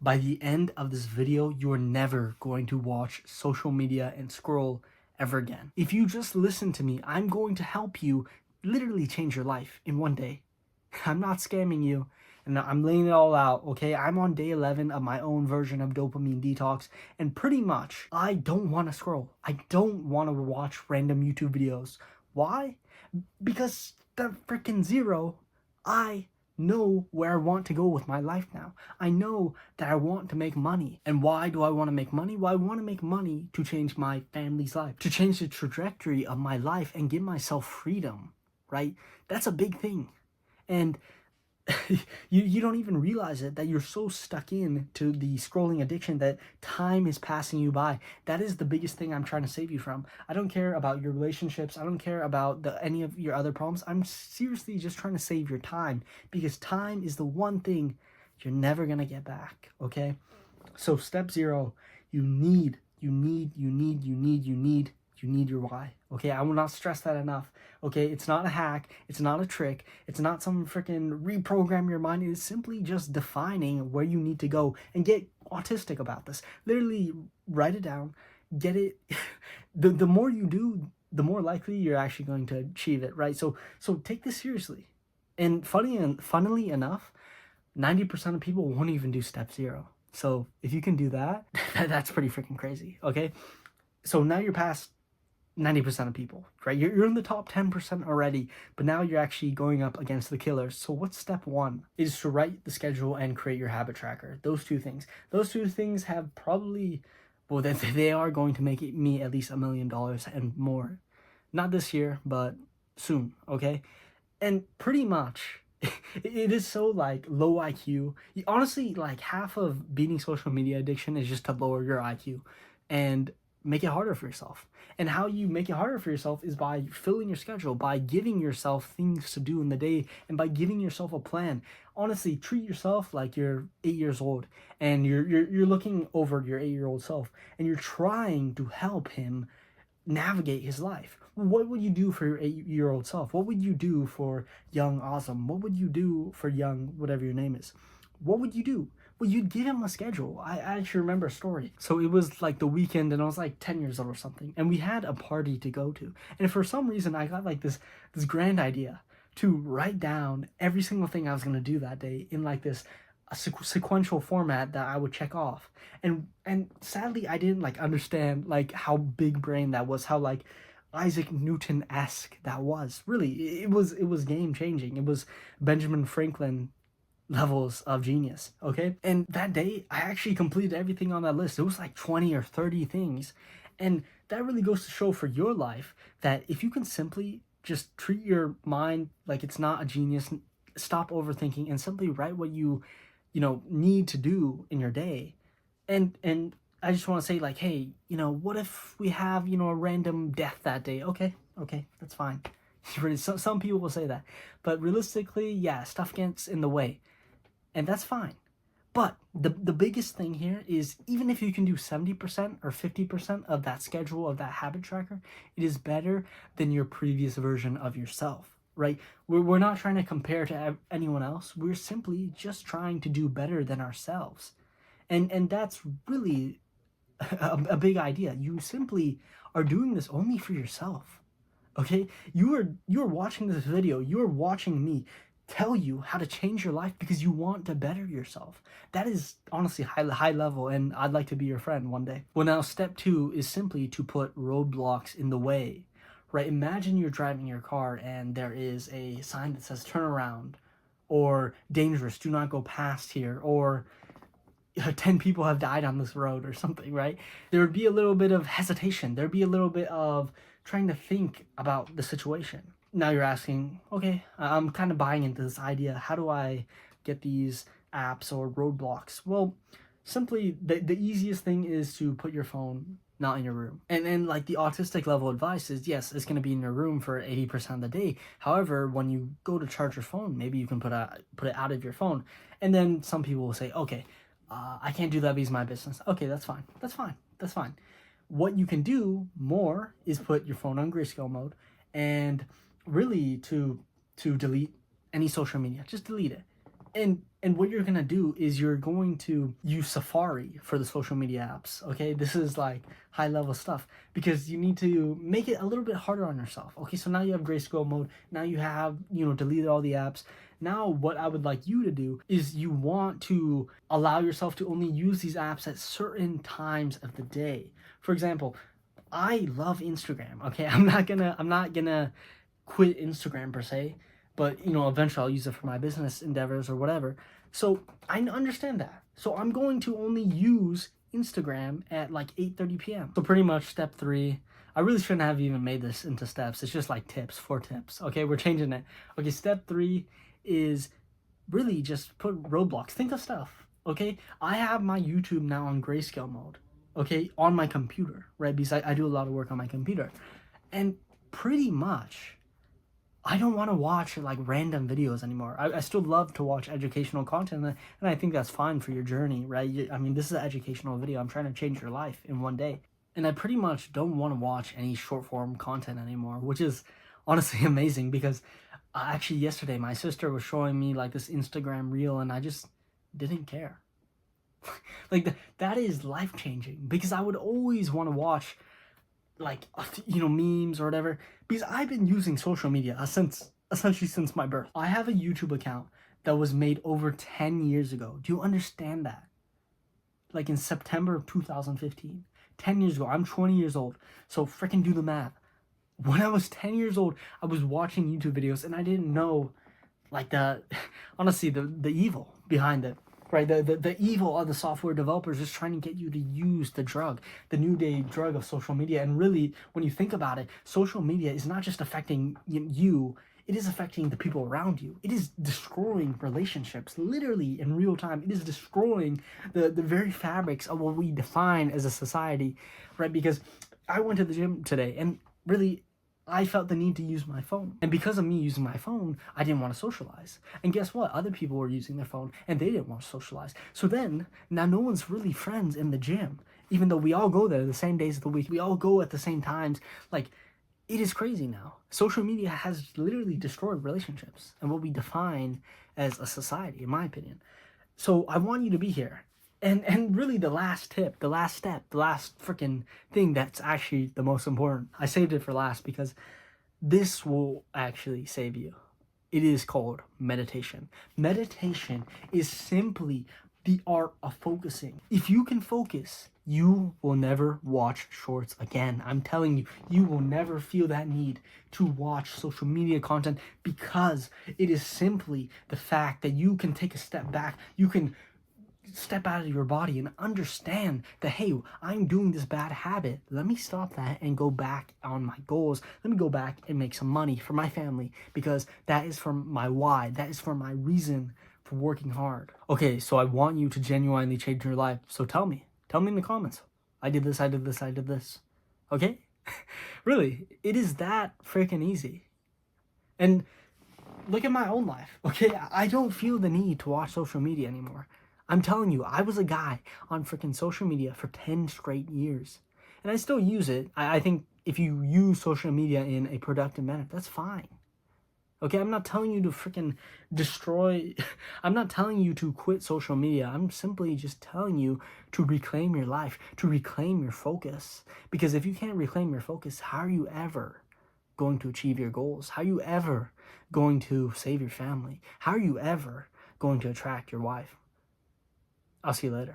By the end of this video, you are never going to watch social media and scroll ever again. If you just listen to me, I'm going to help you literally change your life in one day. I'm not scamming you, and I'm laying it all out, okay? I'm on day 11 of my own version of dopamine detox, and pretty much, I don't want to scroll. I don't want to watch random YouTube videos. Why? Because the freaking zero, I know where I want to go with my life now. I know that I want to make money. And why do I want to make money? Well, I want to make money to change my family's life, to change the trajectory of my life and give myself freedom, right? That's a big thing. And you don't even realize it, that you're so stuck in to the scrolling addiction that time is passing you by. That is the biggest thing I'm trying to save you from. I don't care about your relationships. I don't care about any of your other problems. I'm seriously just trying to save your time, because time is the one thing you're never gonna get back, okay? So step zero, you need your why. Okay, I will not stress that enough. Okay, it's not a hack, it's not a trick, it's not some freaking reprogram your mind. It is simply just defining where you need to go, and get autistic about this. Literally write it down, get it. The more you do, the more likely you're actually going to achieve it, right? So take this seriously. And funnily enough, 90% of people won't even do step zero. So if you can do that, that's pretty freaking crazy, okay? So now you're past 90% of people, right? You're in the top 10% already, but now you're actually going up against the killers. So what's step one? Is to write the schedule and create your habit tracker. Those two things. Those two things have probably, well, they are going to make me at least $1 million and more. Not this year, but soon, okay? And pretty much, it is so like low IQ. Honestly, like half of beating social media addiction is just to lower your IQ and make it harder for yourself. And how you make it harder for yourself is by filling your schedule, by giving yourself things to do in the day, and by giving yourself a plan. Honestly, treat yourself like you're 8 years old, and you're looking over your 8-year-old self, and you're trying to help him navigate his life. What would you do for your 8-year-old self? What would you do for young Awesome? What would you do for young whatever your name is? What would you do? Well, you'd give him a schedule. I actually remember a story. So it was like the weekend, and I was like 10 years old or something, and we had a party to go to. And for some reason, I got like this grand idea to write down every single thing I was gonna do that day in like this a sequential format that I would check off. And sadly, I didn't like understand like how big brain that was, how like Isaac Newton-esque that was. Really, it was game changing. It was Benjamin Franklin levels of genius, okay? And that day, I actually completed everything on that list. It was like 20 or 30 things. And that really goes to show for your life that if you can simply just treat your mind like it's not a genius, stop overthinking, and simply write what you need to do in your day. And I just want to say, like, hey, what if we have a random death that day? Okay, that's fine. Some people will say that, but realistically, yeah, stuff gets in the way, and that's fine. But the biggest thing here is, even if you can do 70% or 50% of that schedule, of that habit tracker, it is better than your previous version of yourself, right? We're not trying to compare to anyone else. We're simply just trying to do better than ourselves. And that's really a big idea. You simply are doing this only for yourself. Okay? You are watching this video, you are watching me tell you how to change your life because you want to better yourself. That is honestly high level, and I'd like to be your friend one day. Well, now step two is simply to put roadblocks in the way. Right? Imagine you're driving your car and there is a sign that says turn around, or dangerous, do not go past here, or 10 people have died on this road or something, right? There would be a little bit of hesitation. There'd be a little bit of trying to think about the situation. Now you're asking, okay, I'm kind of buying into this idea. How do I get these apps or roadblocks? Well, simply the easiest thing is to put your phone not in your room. And then like the autistic level advice is, yes, it's going to be in your room for 80% of the day. However, when you go to charge your phone, maybe you can put it out of your phone. And then some people will say, okay, I can't do that because of my business. Okay, that's fine. That's fine. That's fine. What you can do more is put your phone on grayscale mode, and really to delete any social media. Just delete it. And what you're gonna do is you're going to use Safari for the social media apps. Okay, this is like high level stuff because you need to make it a little bit harder on yourself. Okay, so now you have grayscale mode. Now you have, deleted all the apps. Now what I would like you to do is you want to allow yourself to only use these apps at certain times of the day. For example, I love Instagram. Okay, I'm not gonna quit Instagram per se, but eventually I'll use it for my business endeavors or whatever. So I understand that. So I'm going to only use Instagram at like 8:30 p.m. So pretty much step 3. I really shouldn't have even made this into steps. It's just like tips, 4 tips. Okay, we're changing it. Okay, step 3 is really just put roadblocks. Think of stuff. Okay, I have my YouTube now on grayscale mode. Okay, on my computer, right? Because I do a lot of work on my computer, and pretty much I don't want to watch like random videos anymore. I still love to watch educational content, and I think that's fine for your journey, right? I mean, this is an educational video. I'm trying to change your life in one day. And I pretty much don't want to watch any short form content anymore, which is honestly amazing because actually yesterday my sister was showing me like this Instagram reel and I just didn't care. Like that is life changing because I would always want to watch like memes or whatever because I've been using social media essentially since my birth. I have a YouTube account that was made over 10 years ago. Do you understand that? Like in September of 2015. 10 years ago. I'm 20 years old. So freaking do the math. When I was 10 years old, I was watching YouTube videos and I didn't know like honestly the evil behind it. Right, the evil of the software developers is trying to get you to use the drug, the new day drug of social media. And really, when you think about it, social media is not just affecting you, it is affecting the people around you. It is destroying relationships, literally in real time. It is destroying the very fabrics of what we define as a society, right? Because I went to the gym today and really, I felt the need to use my phone. And because of me using my phone, I didn't want to socialize. And guess what? Other people were using their phone and they didn't want to socialize. So then, now no one's really friends in the gym. Even though we all go there the same days of the week, we all go at the same times. Like, it is crazy now. Social media has literally destroyed relationships and what we define as a society, in my opinion. So I want you to be here. And really the last tip, the last step, the last freaking thing that's actually the most important. I saved it for last because this will actually save you. It is called meditation. Meditation is simply the art of focusing. If you can focus, you will never watch shorts again. I'm telling you, you will never feel that need to watch social media content because it is simply the fact that you can take a step back. You can step out of your body and understand that, hey, I'm doing this bad habit. Let me stop that and go back on my goals. Let me go back and make some money for my family because that is for my why. That is for my reason for working hard. Okay, so I want you to genuinely change your life. So tell me in the comments. I did this, I did this, I did this. Okay? Really, it is that freaking easy. And look at my own life. Okay, I don't feel the need to watch social media anymore. I'm telling you, I was a guy on freaking social media for 10 straight years. And I still use it. I think if you use social media in a productive manner, that's fine. Okay, I'm not telling you to freaking destroy. I'm not telling you to quit social media. I'm simply just telling you to reclaim your life, to reclaim your focus. Because if you can't reclaim your focus, how are you ever going to achieve your goals? How are you ever going to save your family? How are you ever going to attract your wife? I'll see you later.